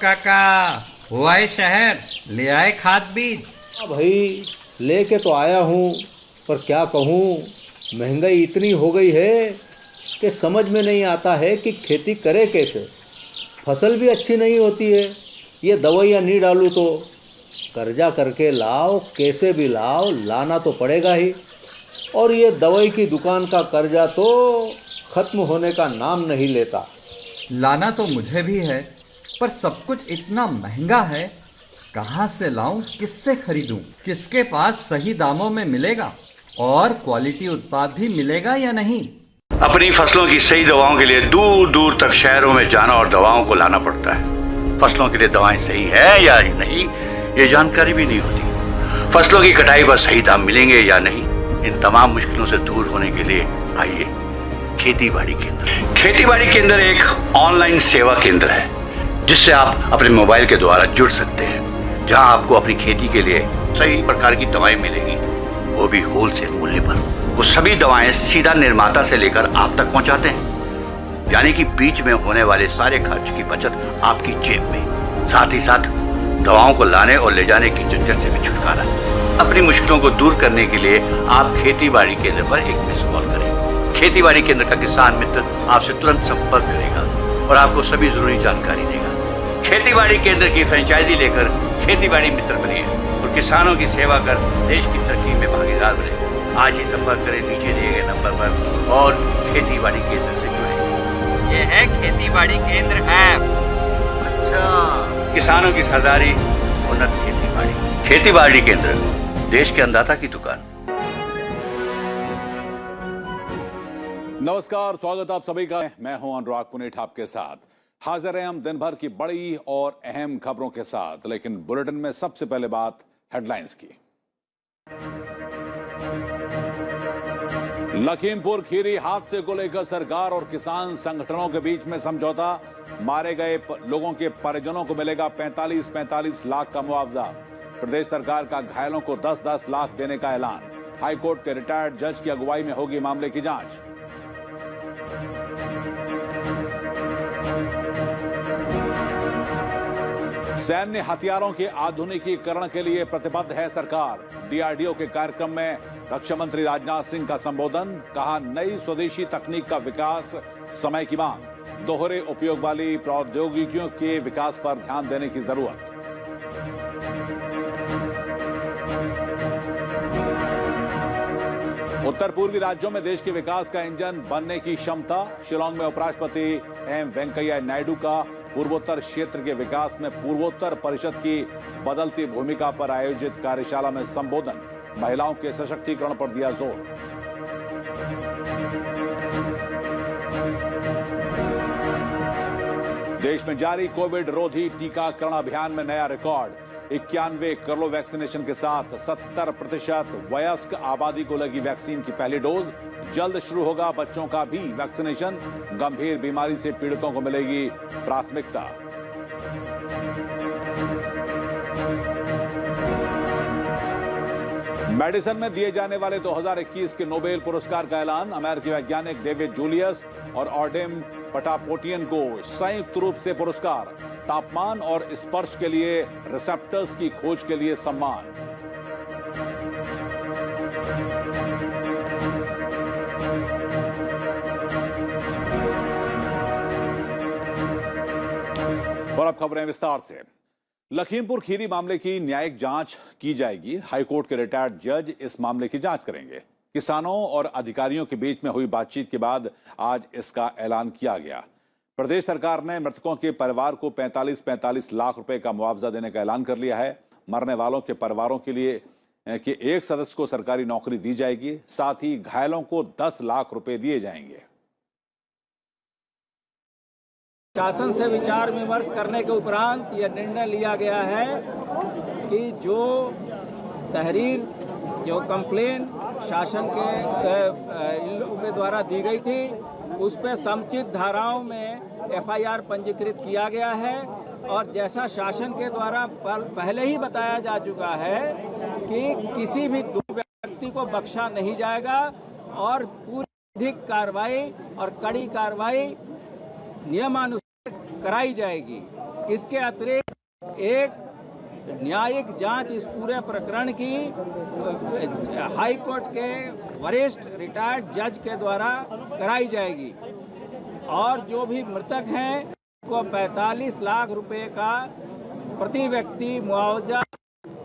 काका, हुआ है शहर, ले आए खाद बीज। हाँ भाई, लेके तो आया हूँ, पर क्या कहूँ, महंगाई इतनी हो गई है कि समझ में नहीं आता है कि खेती करे कैसे। फसल भी अच्छी नहीं होती है, ये दवाइयाँ नहीं डालूँ तो। कर्जा करके लाओ, कैसे भी लाओ, लाना तो पड़ेगा ही। और ये दवाई की दुकान का कर्जा तो ख़त्म होने का नाम नहीं लेता। लाना तो मुझे भी है, पर सब कुछ इतना महंगा है। कहाँ से लाऊं, किससे खरीदूं, किसके पास सही दामों में मिलेगा और क्वालिटी उत्पाद भी मिलेगा या नहीं। अपनी फसलों की सही दवाओं के लिए दूर दूर तक शहरों में जाना और दवाओं को लाना पड़ता है। फसलों के लिए दवाएं सही है या नहीं, ये जानकारी भी नहीं होती। फसलों की कटाई पर सही दाम मिलेंगे या नहीं, इन तमाम मुश्किलों से दूर होने के लिए आइए खेती बाड़ी केंद्र। खेती बाड़ी केंद्र एक ऑनलाइन सेवा केंद्र है जिससे आप अपने मोबाइल के द्वारा जुड़ सकते हैं, जहां आपको अपनी खेती के लिए सही प्रकार की दवाएं मिलेंगी, वो भी होलसेल मूल्य पर। वो सभी दवाएं सीधा निर्माता से लेकर आप तक पहुंचाते हैं, यानी कि बीच में होने वाले सारे खर्च की बचत आपकी जेब में। साथ ही साथ दवाओं को लाने और ले जाने की झंझट से भी छुटकारा। अपनी मुश्किलों को दूर करने के लिए आप खेती बाड़ी केंद्र पर एक मिस कॉल करें। खेती बाड़ी केंद्र का किसान मित्र आपसे तुरंत संपर्क करेगा और आपको सभी जरूरी जानकारी देगा। खेती बाड़ी केंद्र की फ्रेंचाइजी लेकर खेती बाड़ी मित्र बनिए और किसानों की सेवा कर देश की तरक्की में भागीदार बने। आज ही संपर्क करें नीचे दिए गए नंबर पर और खेती बाड़ी केंद्र से जुड़े। ये है खेती बाड़ी केंद्र ऐप। अच्छा, किसानों की सरदारी, उन्नत खेती बाड़ी। खेती बाड़ी केंद्र, देश के अन्नदाता की दुकान। नमस्कार, स्वागत आप सभी का। मैं हूं अनुराग पुनेठ आपके साथ। हाजिर हैं हम दिन भर की बड़ी और अहम खबरों के साथ, लेकिन बुलेटिन में सबसे पहले बात हेडलाइंस की। लखीमपुर खीरी हादसे को लेकर सरकार और किसान संगठनों के बीच में समझौता। मारे गए लोगों के परिजनों को मिलेगा 45 लाख का मुआवजा। प्रदेश सरकार का घायलों को 10-10 लाख देने का ऐलान। हाईकोर्ट के रिटायर्ड जज की अगुवाई में होगी मामले की जांच। सैन्य हथियारों के आधुनिकीकरण के लिए प्रतिबद्ध है सरकार। डीआरडीओ के कार्यक्रम में रक्षा मंत्री राजनाथ सिंह का संबोधन। कहा, नई स्वदेशी तकनीक का विकास समय की मांग। दोहरे उपयोग वाली प्रौद्योगिकियों के विकास पर ध्यान देने की जरूरत। उत्तर पूर्वी राज्यों में देश के विकास का इंजन बनने की क्षमता। शिलांग में उपराष्ट्रपति एम वेंकैया नायडू का पूर्वोत्तर क्षेत्र के विकास में पूर्वोत्तर परिषद की बदलती भूमिका पर आयोजित कार्यशाला में संबोधन। महिलाओं के सशक्तिकरण पर दिया जोर। देश में जारी कोविड रोधी टीकाकरण अभियान में नया रिकॉर्ड। 91 करोड़ वैक्सीनेशन के साथ 70% वयस्क आबादी को लगी वैक्सीन की पहली डोज। जल्द शुरू होगा बच्चों का भी वैक्सीनेशन। गंभीर बीमारी से पीड़ितों को मिलेगी प्राथमिकता। मेडिसिन में दिए जाने वाले 2021 के नोबेल पुरस्कार का ऐलान। अमेरिकी वैज्ञानिक डेविड जूलियस और ऑडेम पटापोटियन को संयुक्त रूप से पुरस्कार। तापमान और स्पर्श के लिए रिसेप्टर्स की खोज के लिए सम्मान। और अब खबरें विस्तार से। लखीमपुर खीरी मामले की न्यायिक जांच की जाएगी। हाईकोर्ट के रिटायर्ड जज इस मामले की जांच करेंगे। किसानों और अधिकारियों के बीच में हुई बातचीत के बाद आज इसका ऐलान किया गया। प्रदेश सरकार ने मृतकों के परिवार को 45 लाख रुपए का मुआवजा देने का ऐलान कर लिया है। मरने वालों के परिवारों के लिए कि एक सदस्य को सरकारी नौकरी दी जाएगी। साथ ही घायलों को 10 लाख रुपए दिए जाएंगे। शासन से विचार विमर्श करने के उपरांत यह निर्णय लिया गया है कि जो तहरीर, जो कंप्लेन शासन के इन लोगों के द्वारा दी गई थी, उस पर समुचित धाराओं में एफआईआर पंजीकृत किया गया है। और जैसा शासन के द्वारा पहले ही बताया जा चुका है कि किसी भी दो व्यक्ति को बख्शा नहीं जाएगा और पूरी अधिक कार्रवाई और कड़ी कार्रवाई नियमानुसार कराई जाएगी। इसके अतिरिक्त एक न्यायिक जांच इस पूरे प्रकरण की हाई कोर्ट के वरिष्ठ रिटायर्ड जज के द्वारा कराई जाएगी और जो भी मृतक हैं को 45 लाख रुपए का प्रति व्यक्ति मुआवजा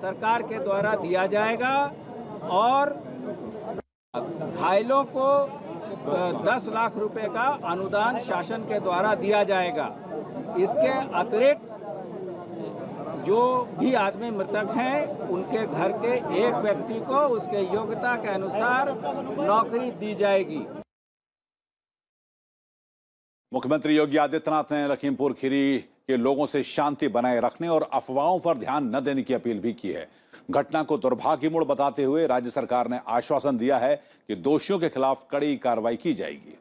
सरकार के द्वारा दिया जाएगा और घायलों को 10 लाख रुपए का अनुदान शासन के द्वारा दिया जाएगा। इसके अतिरिक्त जो भी आदमी मृतक हैं उनके घर के एक व्यक्ति को उसके योग्यता के अनुसार नौकरी दी जाएगी। मुख्यमंत्री योगी आदित्यनाथ ने लखीमपुर खीरी के लोगों से शांति बनाए रखने और अफवाहों पर ध्यान न देने की अपील भी की है। घटना को दुर्भाग्यपूर्ण बताते हुए राज्य सरकार ने आश्वासन दिया है कि दोषियों के खिलाफ कड़ी कार्रवाई की जाएगी।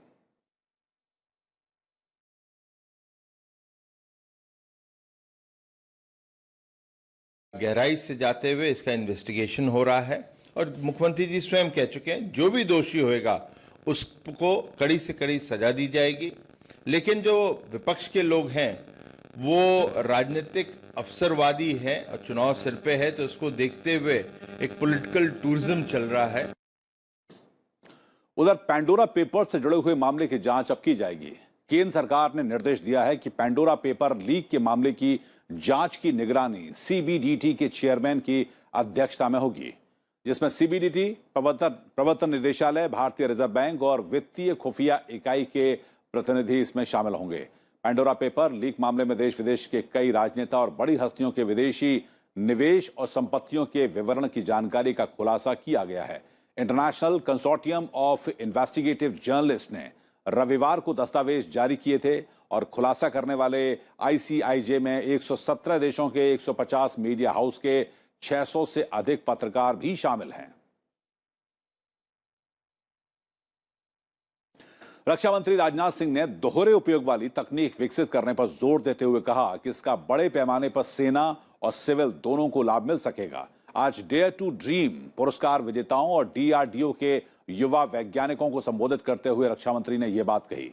गहराई से जाते हुए इसका इन्वेस्टिगेशन हो रहा है और मुख्यमंत्री जी स्वयं कह चुके हैं जो भी दोषी होएगा उसको कड़ी से कड़ी सजा दी जाएगी। लेकिन जो विपक्ष के लोग हैं वो राजनीतिक अवसरवादी हैं और चुनाव सिर पे है, तो उसको देखते हुए एक पॉलिटिकल टूरिज्म चल रहा है। उधर पेंडोरा पेपर से जुड़े हुए मामले की जांच अब की जाएगी। केंद्र सरकार ने निर्देश दिया है कि पेंडोरा पेपर लीक के मामले की जांच की निगरानी सीबीडीटी के चेयरमैन की अध्यक्षता में होगी, जिसमें सीबीडीटी, प्रवर्तन निदेशालय, भारतीय रिजर्व बैंक और वित्तीय खुफिया इकाई के प्रतिनिधि इसमें शामिल होंगे। पेंडोरा पेपर लीक मामले में देश विदेश के कई राजनेता और बड़ी हस्तियों के विदेशी निवेश और संपत्तियों के विवरण की जानकारी का खुलासा किया गया है। International consortium of investigative journalist ने रविवार को दस्तावेज जारी किए थे और खुलासा करने वाले आईसीआईजे में 117 देशों के 150 मीडिया हाउस के 600 से अधिक पत्रकार भी शामिल हैं। रक्षा मंत्री राजनाथ सिंह ने दोहरे उपयोग वाली तकनीक विकसित करने पर जोर देते हुए कहा कि इसका बड़े पैमाने पर सेना और सिविल दोनों को लाभ मिल सकेगा। आज डेयर टू ड्रीम पुरस्कार विजेताओं और डीआरडीओ के युवा वैज्ञानिकों को संबोधित करते हुए रक्षा मंत्री ने यह बात कही।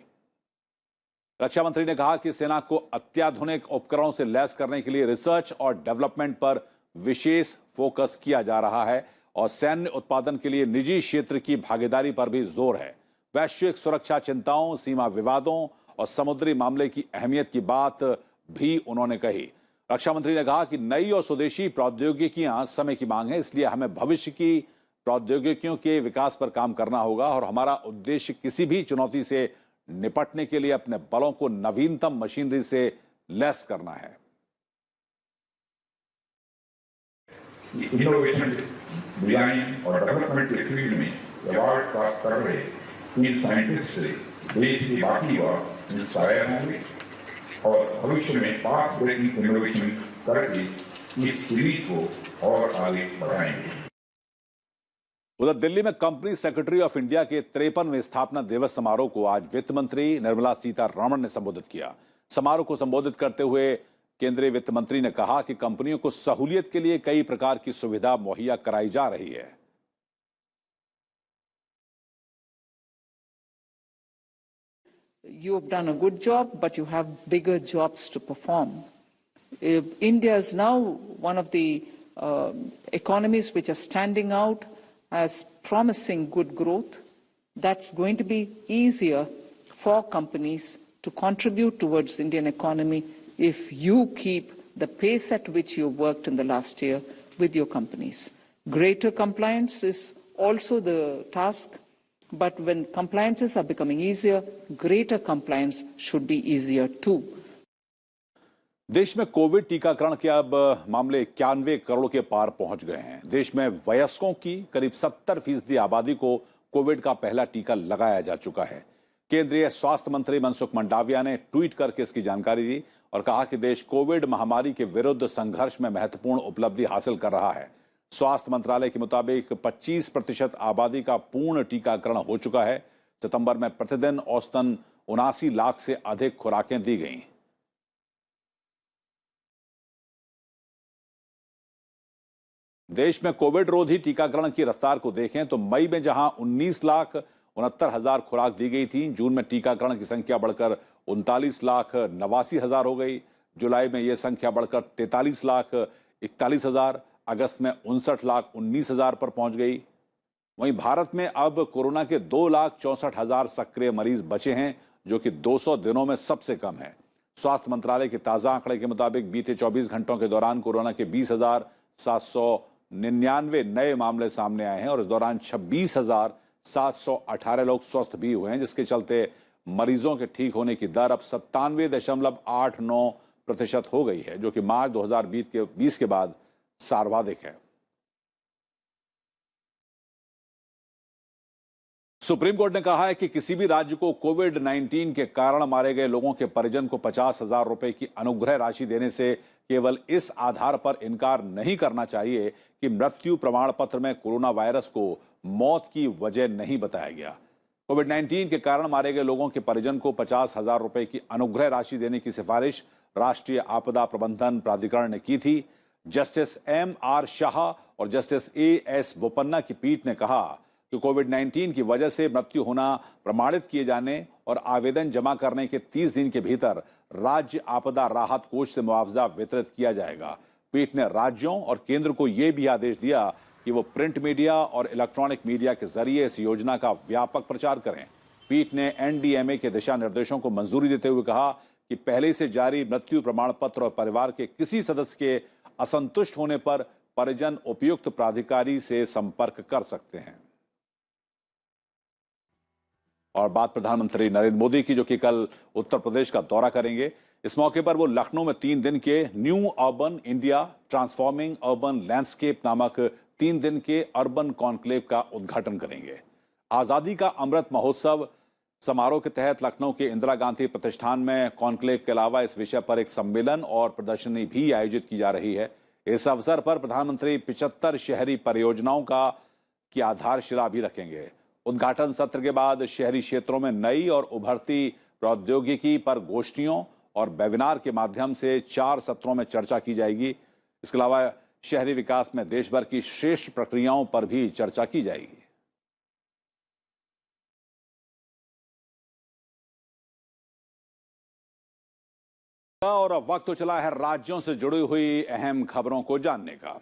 रक्षा मंत्री ने कहा कि सेना को अत्याधुनिक उपकरणों से लैस करने के लिए रिसर्च और डेवलपमेंट पर विशेष फोकस किया जा रहा है और सैन्य उत्पादन के लिए निजी क्षेत्र की भागीदारी पर भी जोर है। वैश्विक सुरक्षा चिंताओं, सीमा विवादों और समुद्री मामले की अहमियत की बात भी उन्होंने कही। रक्षा मंत्री ने कहा कि नई और स्वदेशी प्रौद्योगिकियां समय की मांग है, इसलिए हमें भविष्य की प्रौद्योगिकियों के विकास पर काम करना होगा और हमारा उद्देश्य किसी भी चुनौती से निपटने के लिए अपने बलों को नवीनतम मशीनरी से लैस करना है। इनोवेशन, डिजाइन और डेवलपमेंट के फील्ड में अवार्ड प्राप्त कर रहे इन साइंटिस्ट से देश के बाकी युवा इंस्पायर होंगे और भविष्य में पाथ ब्रेकिंग इनोवेशन करके इस सीरीज को और आगे बढ़ाएंगे। उधर दिल्ली में कंपनी सेक्रेटरी ऑफ इंडिया के 53वें स्थापना दिवस समारोह को आज वित्त मंत्री निर्मला सीतारमण ने संबोधित किया। समारोह को संबोधित करते हुए केंद्रीय वित्त मंत्री ने कहा कि कंपनियों को सहूलियत के लिए कई प्रकार की सुविधा मुहैया कराई जा रही है। You have done a good job, but you have bigger jobs to perform. India is now one of the economies which are standing out as promising good growth. That's going to be easier for companies to contribute towards the Indian economy if you keep the pace at which you worked in the last year with your companies. Greater compliance is also the task. But when compliances are becoming easier, greater compliance should be easier too. देश में Covid टीकाकरण के अब मामले 91 करोड़ के पार पहुंच गए हैं। देश में वयस्कों की करीब 70% आबादी को कोविड का पहला टीका लगाया जा चुका है। केंद्रीय स्वास्थ्य मंत्री मनसुख मंडाविया ने ट्वीट करके इसकी जानकारी दी और कहा कि देश कोविड महामारी के विरुद्ध संघर्ष में महत्वपूर्ण उपलब्धि हासिल कर रहा है। स्वास्थ्य मंत्रालय के मुताबिक 25% आबादी का पूर्ण टीकाकरण हो चुका है। सितंबर में प्रतिदिन औसतन 79 लाख से अधिक खुराकें दी गईं। देश में कोविड रोधी टीकाकरण की रफ्तार को देखें तो मई में जहां 19,69,000 खुराक दी गई थी, जून में टीकाकरण की संख्या बढ़कर 39,89,000 हो गई। जुलाई में यह संख्या बढ़कर 43,41,000, अगस्त में 59,19,000 पर पहुंच गई। वहीं भारत में अब कोरोना के 2,64,000 सक्रिय मरीज बचे हैं, जो कि 200 दिनों में सबसे कम है। स्वास्थ्य मंत्रालय के ताजा आंकड़े के मुताबिक बीते 24 घंटों के दौरान कोरोना के 20,799 नए मामले सामने आए हैं और इस दौरान 26,718 लोग स्वस्थ भी हुए हैं, जिसके चलते मरीजों के ठीक होने की दर अब 97.89% हो गई है, जो कि मार्च 2020 के बाद सर्वाधिक है। सुप्रीम कोर्ट ने कहा है कि किसी भी राज्य को कोविड-19 के कारण मारे गए लोगों के परिजन को 50,000 रुपए की अनुग्रह राशि देने से केवल इस आधार पर इनकार नहीं करना चाहिए कि मृत्यु प्रमाण पत्र में कोरोना वायरस को मौत की वजह नहीं बताया गया। कोविड-19 के कारण मारे गए लोगों के परिजन को 50,000 रुपए की अनुग्रह राशि देने की सिफारिश राष्ट्रीय आपदा प्रबंधन प्राधिकरण ने की थी। Justice M.R. शाह और जस्टिस A.S. बोपन्ना की पीठ ने कहा कि कोविड-19 की वजह से मृत्यु होना प्रमाणित किए जाने और आवेदन जमा करने के 30 दिन के भीतर राज्य आपदा राहत कोष से मुआवजा वितरित किया जाएगा। पीठ ने राज्यों और केंद्र को यह भी आदेश दिया कि वो प्रिंट मीडिया और इलेक्ट्रॉनिक मीडिया के जरिए इस योजना का व्यापक प्रचार करें। पीठ ने NDMA के दिशा निर्देशों को मंजूरी देते हुए कहा कि पहले से जारी मृत्यु प्रमाण पत्र और परिवार के किसी सदस्य के असंतुष्ट होने पर परिजन उपयुक्त प्राधिकारी से संपर्क कर सकते हैं। और बात प्रधानमंत्री नरेंद्र मोदी की, जो कि कल उत्तर प्रदेश का दौरा करेंगे। इस मौके पर वो लखनऊ में 3 दिन के new urban India transforming urban landscape नामक 3 दिन के अर्बन कॉन्क्लेव का उद्घाटन करेंगे। आजादी का अमृत महोत्सव समारोह के तहत लखनऊ के इंदिरा गांधी प्रतिष्ठान में कॉन्क्लेव के अलावा इस विषय पर एक सम्मेलन और प्रदर्शनी भी आयोजित की जा रही है। इस अवसर पर प्रधानमंत्री 75 शहरी परियोजनाओं की आधारशिला भी रखेंगे। उद्घाटन सत्र के बाद शहरी क्षेत्रों में नई और उभरती प्रौद्योगिकी पर गोष्ठियों और वेबिनार के माध्यम से 4 सत्रों में चर्चा की जाएगी। इसके अलावा शहरी विकास में देश भर की श्रेष्ठ प्रक्रियाओं पर भी चर्चा की जाएगी। और अब वक्त तो चला है राज्यों से जुड़ी हुई अहम खबरों को जानने का।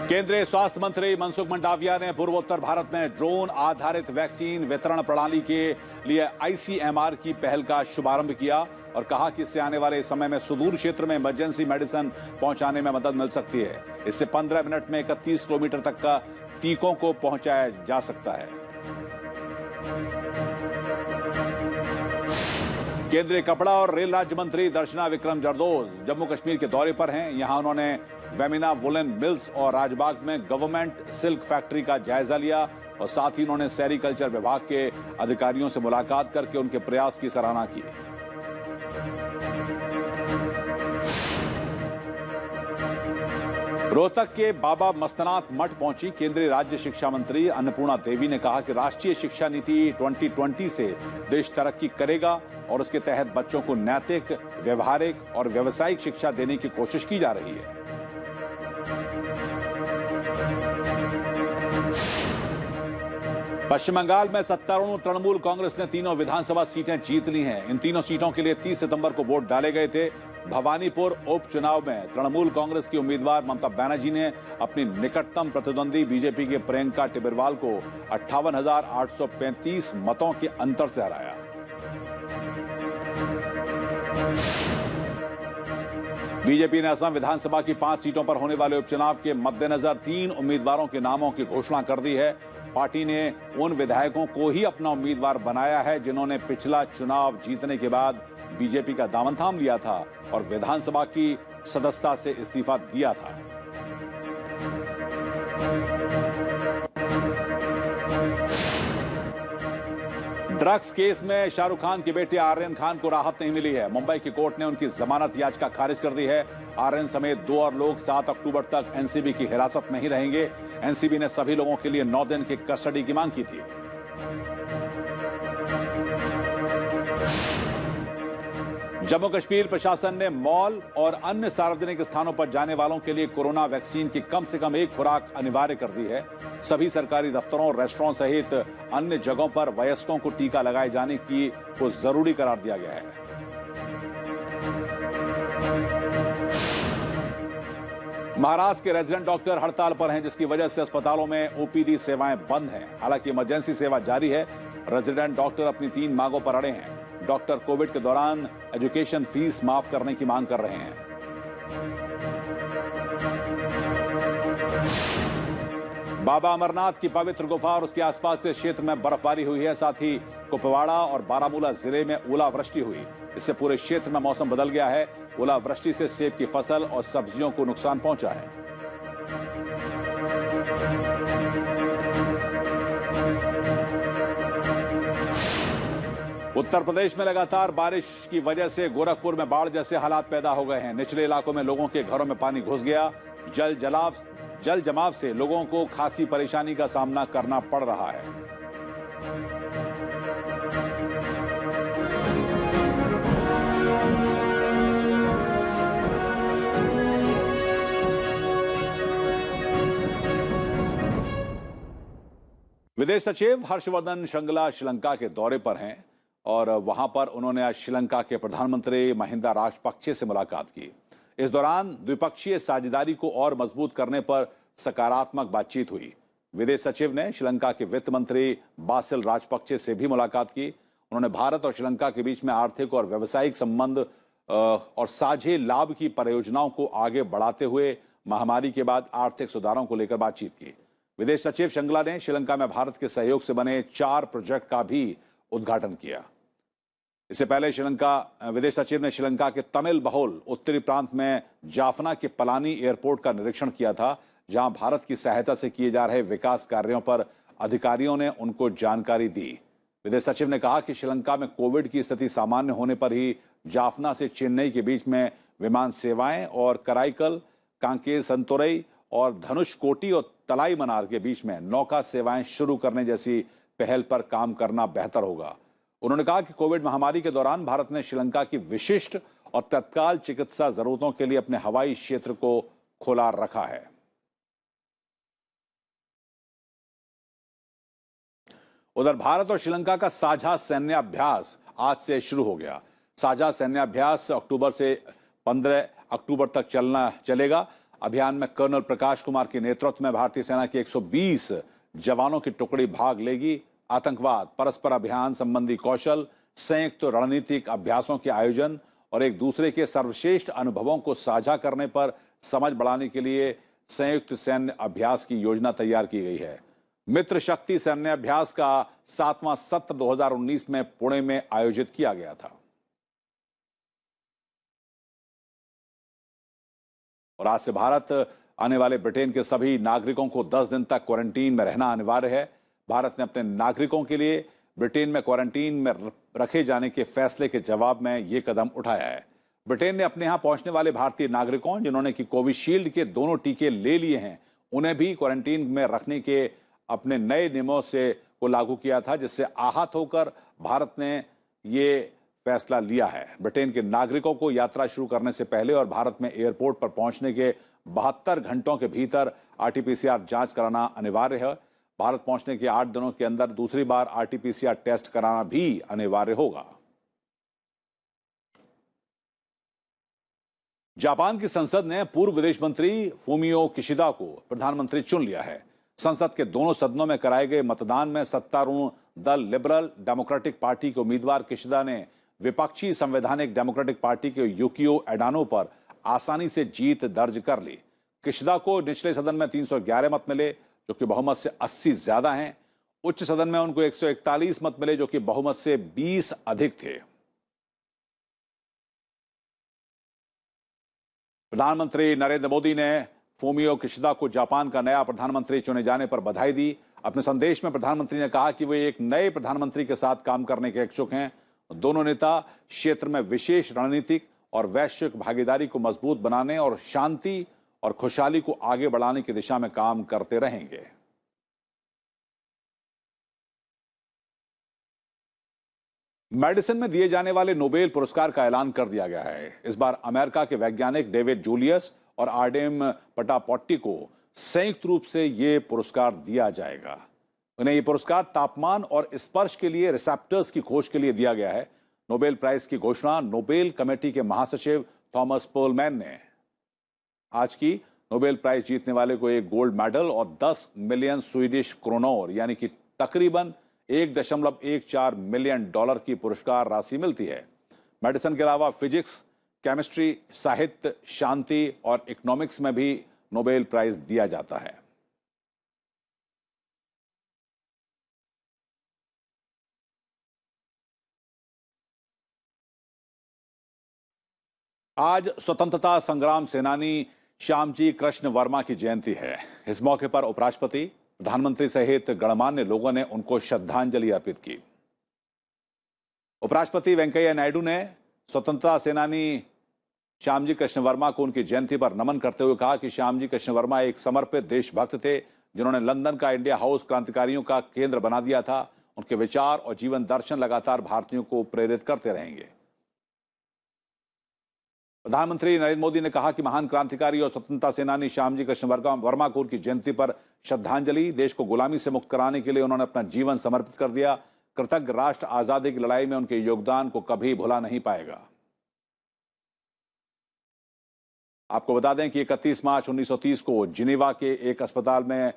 केंद्रीय स्वास्थ्य मंत्री मनसुख मंडाविया ने पूर्वोत्तर भारत में ड्रोन आधारित वैक्सीन वितरण प्रणाली के लिए ICMR की पहल का शुभारंभ किया और कहा कि इससे आने वाले समय में सुदूर क्षेत्र में इमरजेंसी मेडिसिन पहुंचाने में मदद मिल सकती है। इससे 15 मिनट में 31 किलोमीटर तक का टीकों को पहुंचाया जा सकता है। केंद्रीय कपड़ा और रेल राज्य मंत्री दर्शना विक्रम जरदोज जम्मू कश्मीर के दौरे पर हैं। यहां उन्होंने वेमिना वुलन मिल्स और राजबाग में गवर्नमेंट सिल्क फैक्ट्री का जायजा लिया और साथ ही उन्होंने सेरीकल्चर विभाग के अधिकारियों से मुलाकात करके उनके प्रयास की सराहना की। रोहतक के बाबा मस्तनाथ मठ पहुंची केंद्रीय राज्य शिक्षा मंत्री अन्नपूर्णा देवी ने कहा कि राष्ट्रीय शिक्षा नीति 2020 से देश तरक्की करेगा और उसके तहत बच्चों को नैतिक, व्यवहारिक और व्यावसायिक शिक्षा देने की कोशिश की जा रही है। पश्चिम बंगाल में सत्तारूढ़ तृणमूल कांग्रेस ने तीनों विधानसभा सीटें जीत ली हैं। इन तीनों सीटों के लिए 30 सितंबर को वोट डाले गए थे। भवानीपुर उपचुनाव में तृणमूल कांग्रेस की उम्मीदवार ममता बनर्जी ने अपनी निकटतम प्रतिद्वंदी बीजेपी के प्रियंका टिब्बरवाल को 58,835 मतों के अंतर से हराया। बीजेपी ने असम विधानसभा की 5 सीटों पर होने वाले उपचुनाव के मद्देनजर 3 उम्मीदवारों के नामों की घोषणा कर दी है। पार्टी ने उन विधायकों को ही अपना उम्मीदवार बनाया है जिन्होंने पिछला चुनाव जीतने के बाद बीजेपी का दामन थाम लिया था और विधानसभा की सदस्यता से इस्तीफा दिया था। ड्रग्स केस में शाहरुख खान के बेटे आर्यन खान को राहत नहीं मिली है। मुंबई की कोर्ट ने उनकी जमानत याचिका खारिज कर दी है। आर्यन समेत 2 और लोग 7 अक्टूबर तक एनसीबी की हिरासत में ही रहेंगे। एनसीबी ने सभी लोगों के लिए 9 दिन की कस्टडी की मांग की थी। जम्मू कश्मीर प्रशासन ने मॉल और अन्य सार्वजनिक स्थानों पर जाने वालों के लिए कोरोना वैक्सीन की कम से कम एक खुराक अनिवार्य कर दी है। सभी सरकारी दफ्तरों, रेस्टोरेंट सहित अन्य जगहों पर वयस्कों को टीका लगाए जाने को जरूरी करार दिया गया है। महाराष्ट्र के रेजिडेंट डॉक्टर हड़ताल पर हैं, जिसकी वजह से अस्पतालों में ओपीडी सेवाएं बंद हैं। हालांकि इमरजेंसी सेवा जारी है। रेजिडेंट डॉक्टर अपनी 3 मांगों पर अड़े हैं। डॉक्टर कोविड के दौरान एजुकेशन फीस माफ करने की मांग कर रहे हैं। बाबा अमरनाथ की पवित्र गुफा और उसके आसपास के क्षेत्र में बर्फबारी हुई है। साथ ही कुपवाड़ा और बारामूला जिले में ओलावृष्टि हुई। इससे पूरे क्षेत्र में मौसम बदल गया है। ओलावृष्टि से सेब की फसल और सब्जियों को नुकसान पहुंचा है। उत्तर प्रदेश में लगातार बारिश की वजह से गोरखपुर में बाढ़ जैसे हालात पैदा हो गए हैं। निचले इलाकों में लोगों के घरों में पानी घुस गया। जल जमाव से लोगों को खासी परेशानी का सामना करना पड़ रहा है। विदेश सचिव हर्षवर्धन श्रृंगला श्रीलंका के दौरे पर हैं और वहां पर उन्होंने आज श्रीलंका के प्रधानमंत्री महिंदा राजपक्षे से मुलाकात की। इस दौरान द्विपक्षीय साझेदारी को और मजबूत करने पर सकारात्मक बातचीत हुई। विदेश सचिव ने श्रीलंका के वित्त मंत्री बासिल राजपक्षे से भी मुलाकात की। उन्होंने भारत और श्रीलंका के बीच में आर्थिक और व्यावसायिक संबंध और साझे लाभ की परियोजनाओं को आगे बढ़ाते हुए महामारी के बाद आर्थिक सुधारों को लेकर बातचीत की। विदेश सचिव श्रृंगला ने श्रीलंका में भारत के सहयोग से बने 4 प्रोजेक्ट का भी उद्घाटन किया। इससे पहले विदेश सचिव ने श्रीलंका के तमिल बहुल उत्तरी प्रांत में जाफना के पलानी एयरपोर्ट का निरीक्षण किया था, जहां भारत की सहायता से किए जा रहे विकास कार्यों पर अधिकारियों ने उनको जानकारी दी। विदेश सचिव ने कहा कि श्रीलंका में कोविड की स्थिति सामान्य होने पर ही जाफना से चेन्नई के बीच में विमान सेवाएं और कराईकल, कांकेर, संतोरई और धनुषकोटी और तलाई मनार के बीच में नौका सेवाएं शुरू करने जैसी पहल पर काम करना बेहतर होगा। उन्होंने कहा कि कोविड महामारी के दौरान भारत ने श्रीलंका की विशिष्ट और तत्काल चिकित्सा जरूरतों के लिए अपने हवाई क्षेत्र को खुला रखा है। उधर भारत और श्रीलंका का साझा सैन्याभ्यास आज से शुरू हो गया। साझा सैन्याभ्यास अक्टूबर से 15 अक्टूबर तक चलेगा। अभियान में कर्नल प्रकाश कुमार के नेतृत्व में भारतीय सेना की 120 जवानों की टुकड़ी भाग लेगी। आतंकवाद, परस्पर अभियान संबंधी कौशल, संयुक्त रणनीतिक अभ्यासों के आयोजन और एक दूसरे के सर्वश्रेष्ठ अनुभवों को साझा करने पर समझ बढ़ाने के लिए संयुक्त सैन्य अभ्यास की योजना तैयार की गई है। मित्र शक्ति सैन्याभ्यास का 7वां सत्र 2019 में पुणे में आयोजित किया गया था। और आज से भारत आने वाले ब्रिटेन के सभी नागरिकों को 10 दिन तक क्वारंटीन में रहना अनिवार्य है। भारत ने अपने नागरिकों के लिए ब्रिटेन में क्वारंटीन में रखे जाने के फैसले के जवाब में यह कदम उठाया है। ब्रिटेन ने अपने यहां पहुंचने वाले भारतीय नागरिकों जिन्होंने कि कोविशील्ड के दोनों टीके ले लिए हैं, उन्हें भी क्वारंटीन में रखने के अपने नए नियमों को लागू किया था, जिससे आहत होकर भारत ने ये फैसला लिया है। ब्रिटेन के नागरिकों को यात्रा शुरू करने से पहले और भारत में एयरपोर्ट पर पहुंचने के 72 घंटों के भीतर आरटीपीसीआर जांच कराना अनिवार्य है। भारत पहुंचने के 8 दिनों के अंदर दूसरी बार आरटीपीसीआर टेस्ट कराना भी अनिवार्य होगा। जापान की संसद ने पूर्व विदेश मंत्री फूमियो किशिदा को प्रधानमंत्री चुन लिया है। संसद के दोनों सदनों में कराए गए मतदान में सत्तारूढ़ दल लिबरल डेमोक्रेटिक पार्टी के उम्मीदवार किशिदा ने विपक्षी संवैधानिक डेमोक्रेटिक पार्टी के युकियो एडानो पर आसानी से जीत दर्ज कर ली। किशिदा को निचले सदन में 311 मत मिले, जो कि बहुमत से 80 ज्यादा हैं। उच्च सदन में उनको 141 मत मिले, जो कि बहुमत से 20 अधिक थे। प्रधानमंत्री नरेंद्र मोदी ने फूमियो किशिदा को जापान का नया प्रधानमंत्री चुने जाने पर बधाई दी। अपने संदेश में प्रधानमंत्री ने कहा कि वे एक नए प्रधानमंत्री के साथ काम करने के इच्छुक हैं। दोनों नेता क्षेत्र में विशेष रणनीतिक और वैश्विक भागीदारी को मजबूत बनाने और शांति और खुशहाली को आगे बढ़ाने की दिशा में काम करते रहेंगे। मेडिसिन में दिए जाने वाले नोबेल पुरस्कार का ऐलान कर दिया गया है। इस बार अमेरिका के वैज्ञानिक डेविड जूलियस और आरडेम पटापोट्टी को संयुक्त रूप से ये पुरस्कार दिया जाएगा। उन्हें ये पुरस्कार तापमान और स्पर्श के लिए रिसेप्टर्स की खोज के लिए दिया गया है। नोबेल प्राइज की घोषणा नोबेल कमेटी के महासचिव थॉमस पर्लमैन ने आज की। नोबेल प्राइज जीतने वाले को एक गोल्ड मेडल और 10 मिलियन स्वीडिश क्रोनोर यानी कि तकरीबन 1.14 मिलियन डॉलर की पुरस्कार राशि मिलती है। मेडिसिन के अलावा फिजिक्स, केमिस्ट्री, साहित्य, शांति और इकोनॉमिक्स में भी नोबेल प्राइज दिया जाता है। आज स्वतंत्रता संग्राम सेनानी श्यामजी कृष्ण वर्मा की जयंती है। इस मौके पर उपराष्ट्रपति, प्रधानमंत्री सहित गणमान्य लोगों ने उनको श्रद्धांजलि अर्पित की। उपराष्ट्रपति वेंकैया नायडू ने स्वतंत्रता सेनानी श्यामजी कृष्ण वर्मा को उनकी जयंती पर नमन करते हुए कहा कि श्यामजी कृष्ण वर्मा एक समर्पित देशभक्त थे जिन्होंने लंदन का इंडिया हाउस क्रांतिकारियों का केंद्र बना दिया था। उनके विचार और जीवन दर्शन लगातार भारतीयों को प्रेरित करते रहेंगे। प्रधानमंत्री नरेंद्र मोदी ने कहा कि महान क्रांतिकारी और स्वतंत्रता सेनानी श्यामजी कृष्ण वर्मा को उनकी जयंती पर श्रद्धांजलि। देश को गुलामी से मुक्त कराने के लिए उन्होंने अपना जीवन समर्पित कर दिया। कृतज्ञ राष्ट्र आजादी की लड़ाई में उनके योगदान को कभी भुला नहीं पाएगा। आपको बता दें कि 31 मार्च 1930 को जिनेवा के एक अस्पताल में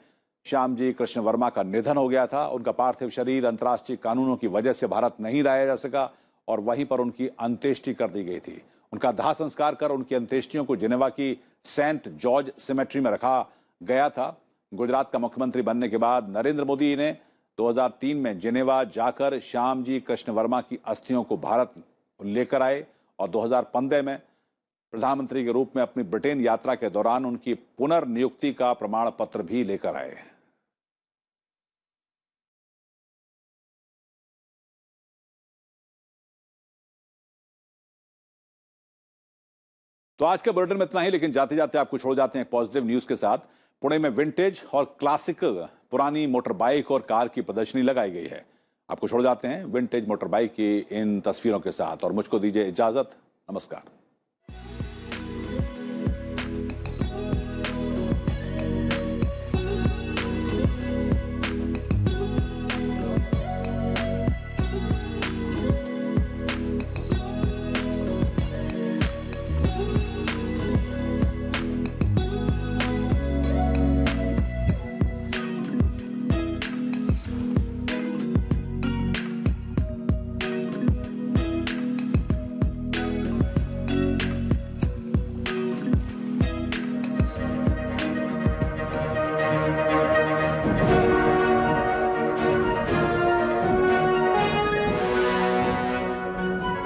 श्यामजी कृष्ण वर्मा का निधन हो गया था। उनका पार्थिव शरीर अंतर्राष्ट्रीय कानूनों की वजह से भारत नहीं लाया जा सका और वहीं पर उनकी अंत्येष्टि कर दी गई थी। उनका दाह संस्कार कर उनकी अंत्येष्टियों को जिनेवा की सेंट जॉर्ज सिमेट्री में रखा गया था। गुजरात का मुख्यमंत्री बनने के बाद नरेंद्र मोदी ने 2003 में जिनेवा जाकर श्यामजी कृष्ण वर्मा की अस्थियों को भारत लेकर आए और 2015 में प्रधानमंत्री के रूप में अपनी ब्रिटेन यात्रा के दौरान उनकी पुनर्नियुक्ति का प्रमाण पत्र भी लेकर आए। तो आज के बुलेटिन में इतना ही, लेकिन जाते जाते आपको छोड़ जाते हैं पॉजिटिव न्यूज के साथ। पुणे में विंटेज और क्लासिक पुरानी मोटर बाइक और कार की प्रदर्शनी लगाई गई है। आपको छोड़ जाते हैं विंटेज मोटर बाइक की इन तस्वीरों के साथ और मुझको दीजिए इजाजत। नमस्कार।